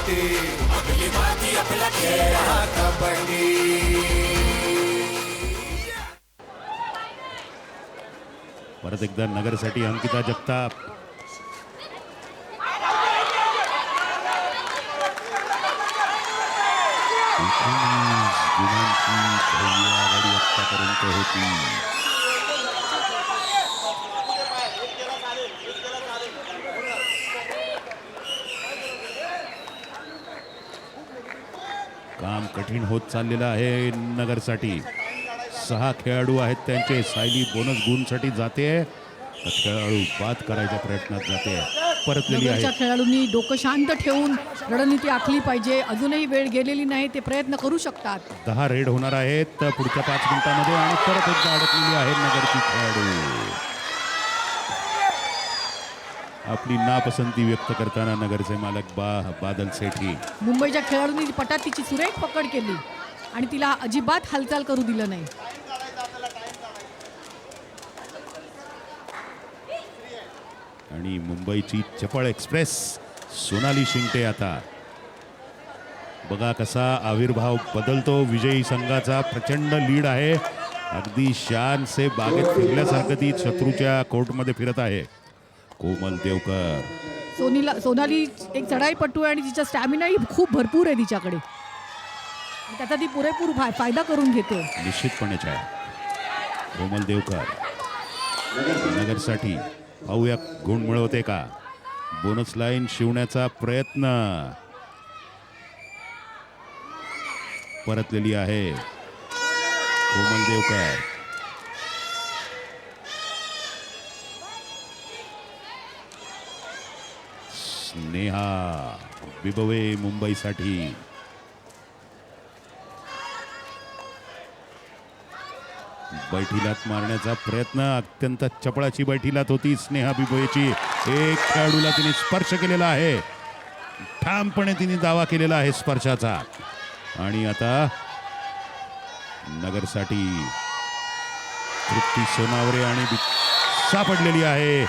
कबड्डी आपली माती आपला खेळ हा कबड्डी. परत एकदा नगरसाठी अंकिता जगताप. गुणांची भव्य आघाडी आतापर्यंत होती. काम कठीण होत चाललेलं आहे नगरसाठी. 6 खेळाडू आहेत त्यांचे. सायली बोनस गुणसाठी जाते, खेळाडू बाद करायच्या प्रयत्नात जाते. परतलेली आहे. खेळाडूंनी डोकं शांत ठेवून रणनीती आखली पाहिजे. अजूनही वेळ गेलेली नाही, ते प्रयत्न करू शकतात. 10 रेड होणार आहेत पुढच्या 5 मिनिटांमध्ये आणि परत एकदा अडकलेली आहे नगरची खेळाडू. आपली नापसंती व्यक्त करताना नगरचे मालक बादल सेठी. मुंबईच्या खेळाडूंनी पटात तिची सुरेख पकड केली आणि तिला अजिबात हालचाल करू दिलं नाही. आणि मुंबईची चपळ एक्सप्रेस सोनाली शिंगटे. आता बघा कसा आविर्भाव बदलतो विजयी संघाचा. प्रचंड लीड आहे. अगदी शान से बागेत फिरल्यासारखं ती शत्रूच्या कोर्टमध्ये फिरत आहे. कोमल देवकर. सोनाली एक चढाईपटू आहे आणि तिचा स्टॅमिनाही खूप भरपूर आहे तिच्याकडे. त्याचा ती पुरेपूर फायदा करून घेते. निश्चितपणेच आहे. कोमल देवकर नगरसाठी पाहूया गुण मिळवते का. बोनस लाईन शिवण्याचा प्रयत्न. परतलेली आहे कोमल देवकर. स्नेहा बिबवे मुंबईसाठी. बैठीलात मारण्याचा प्रयत्न. अत्यंत चपळाची बैठीलात होती स्नेहा बिबवेची. एक खेळाडूला तिने स्पर्श केलेला आहे. ठामपणे तिने दावा केलेला आहे स्पर्शाचा. आणि आता नगरसाठी तृप्ती सोनावरे आणि सापडलेली आहे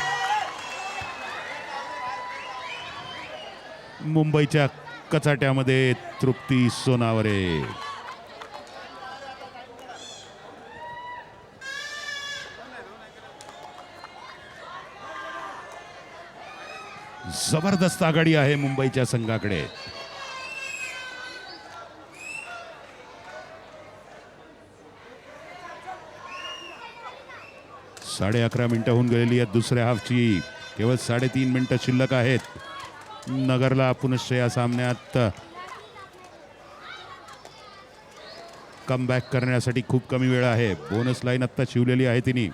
मुंबईच्या कचाट्यामध्ये तृप्ती सोनावरे. जबरदस्त आघाडी आहे मुंबईच्या संघाकडे. साडे 11 मिनिटं होऊन गेलेली आहेत दुसऱ्या हाफची. केवळ 3.5 मिनिटं शिल्लक आहेत. नगरला पुनश्च या सामन्यात कमबॅक करण्यासाठी खूप कमी वेळ आहे. बोनस लाईन आत्ता शिवलेली आहे तिने.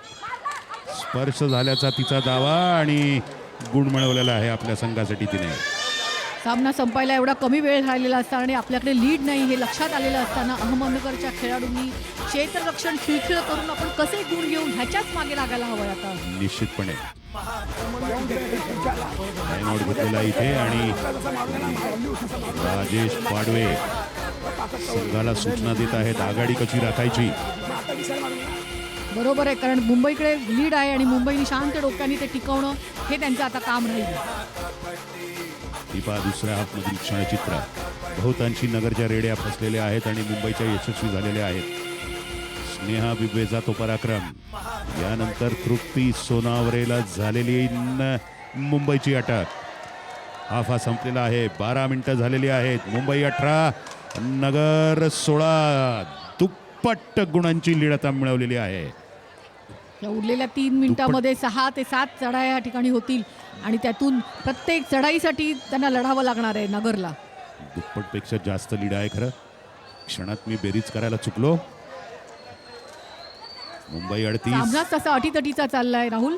स्पर्श झाल्याचा तिचा दावा आणि गुण मिळवलेला आहे आपल्या संघासाठी तिने. सामना संपायला एवढा कमी वेळ राहिलेला असताना आणि आपल्याकडे लीड नाही हे लक्षात आलेलं असताना अहमदनगरच्या खेळाडूंनी क्षेत्ररक्षण खिळखिळ करून आपण कसे गुण घेऊन ह्याच्याच मागे लागायला हवंय आता. निश्चितपणे टाइमआउट घेतलेला इथे आणि राजेश पाडवे संघाला सूचना देत आहेत आघाडी कशी राखायची. बरोबर आहे, कारण मुंबईकडे लीड आहे आणि मुंबईने शांत डोक्याने ते टिकवणं हे त्यांचं आता काम राहील. दीपा दुसऱ्या हाफमधील क्षणचित्र. बहुतांशी नगरच्या रेड्या फसलेल्या आहेत आणि मुंबईच्या यशस्वी झालेल्या आहेत. स्नेहा बिबवेचा तो पराक्रम. यानंतर तृप्ती सोनावरेला झालेली मुंबईची अटक. हाफ हा संपलेला आहे. 12 मिनिटं झालेली आहेत. मुंबई 18 नगर 16. दुप्पट गुणांची लीड आता मिळवलेली आहे. या उरलेल्या 3 मिनिटांमध्ये 6 ते 7 चढाई या ठिकाणी होतील आणि त्यातून प्रत्येक चढाईसाठी त्यांना लढावं लागणार आहे नगरला. दुप्पटपेक्षा जास्त लीड आहे खरं. क्षणात मी बेरीज करायला चुकलो. मुंबई 38. सामनाच तसा अटीतटीचा चाललाय राहुल.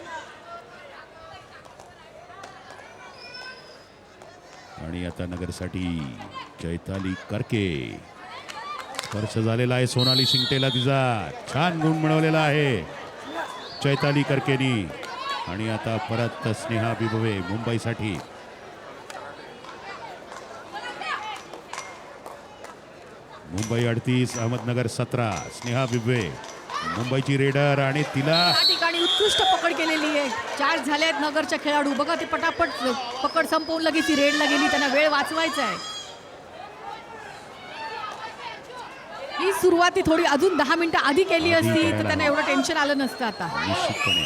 आणि आता नगरसाठी चैताली करके. स्पर्श झालेला आहे सोनाली शिंगटेला. तिचा छान गुण मिळवलेला आहे चैताली करकेनी. आणि आता परत स्नेहा बिबवे मुंबईसाठी. मुंबई 38 अहमदनगर 17. स्नेहा बिबवे मुंबईची रेडर आणि तिला या ठिकाणी उत्कृष्ट पकड केलेली आहे. 4 झाले आहेत नगरच्या खेळाडू. बघा ते पटापट पकड संपवून लगेच ती रेडला गेली. त्यांना वेळ वाचवायचा आहे. ही सुरुवात ही थोडी अजून 10 मिनिटं आधी केली आधी असती तर करायला त्यांना हवं. एवढं टेन्शन आलं नसतं आता. निश्चितपणे.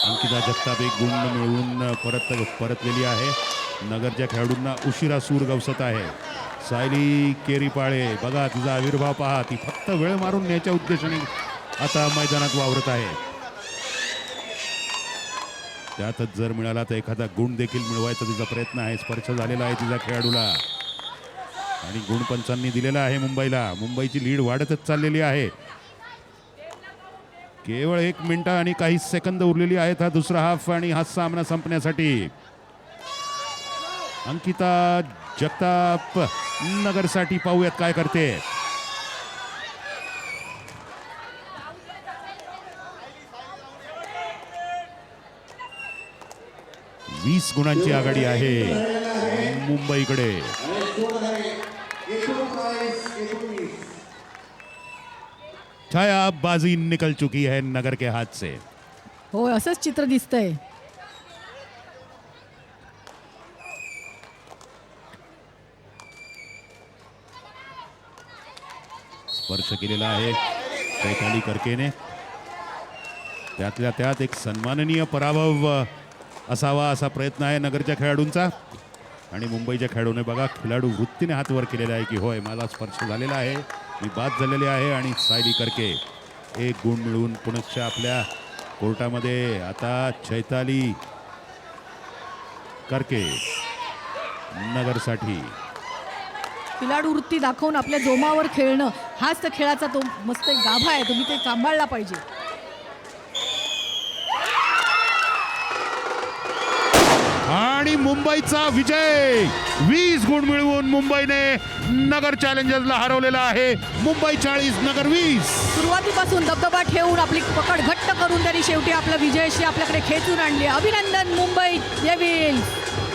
अंकिता जगताप एक गुण मिळवून परतलेली आहे. नगरच्या खेळाडूंना उशिरा सूर गवसत आहे. सायली केरीपाळे बघा तिचा आविर्भाव पहा. ती फक्त वेळ मारून न्यायच्या उद्देशाने आता मैदानात वावरत आहे. त्यातच जर मिळाला तर एखादा गुण देखील मिळवायचा तिचा प्रयत्न आहे. स्पर्श झालेला आहे तिचा खेळाडूला आणि गुणपंचांनी दिलेला आहे मुंबईला. मुंबईची लीड वाढतच चाललेली आहे. केवळ 1 मिनिट आणि काही सेकंद उरलेली आहेत हा दुसरा हाफ आणि हा सामना संपण्यासाठी. अंकिता जगताप नगरसाठी पाहूयात काय करते. वीस गुणांची आघाडी आहे मुंबईकडे. छाया बाजी निकल चुकी है नगर के हाथ से. हो असंच चित्र दिसतंय. स्पर्श केलेला आहे चैताली करकेने. त्यातल्या त्यात एक सन्माननीय पराभव असावा असा प्रयत्न आहे नगरच्या खेळाडूंचा. आणि मुंबईच्या खेळाडूने बघा खिलाडू वृत्तीने हात वर केलेला आहे की होय मला स्पर्श झालेला आहे, मी बाद झालेले आहे. आणि सायली करके 1 गुण मिळवून पुनश्च आपल्या कोर्टामध्ये. आता चैताली करके नगरसाठी. खिलाडू वृत्ती दाखवून आपल्या जोमावर खेळणं हाच तर खेळाचा तो मस्त एक गाभा आहे. तुम्ही ते सांभाळला पाहिजे. आणि मुंबईचा विजय. 20 गुण मिळवून मुंबईने नगर चॅलेंजर्सला हरवलेला आहे. मुंबई 40 नगर 20. सुरुवातीपासून दबदबा ठेवून आपली पकड घट्ट करून त्यांनी शेवटी आपला विजयशी आपल्याकडे खेचून आणली. अभिनंदन मुंबई डेव्हिल्स.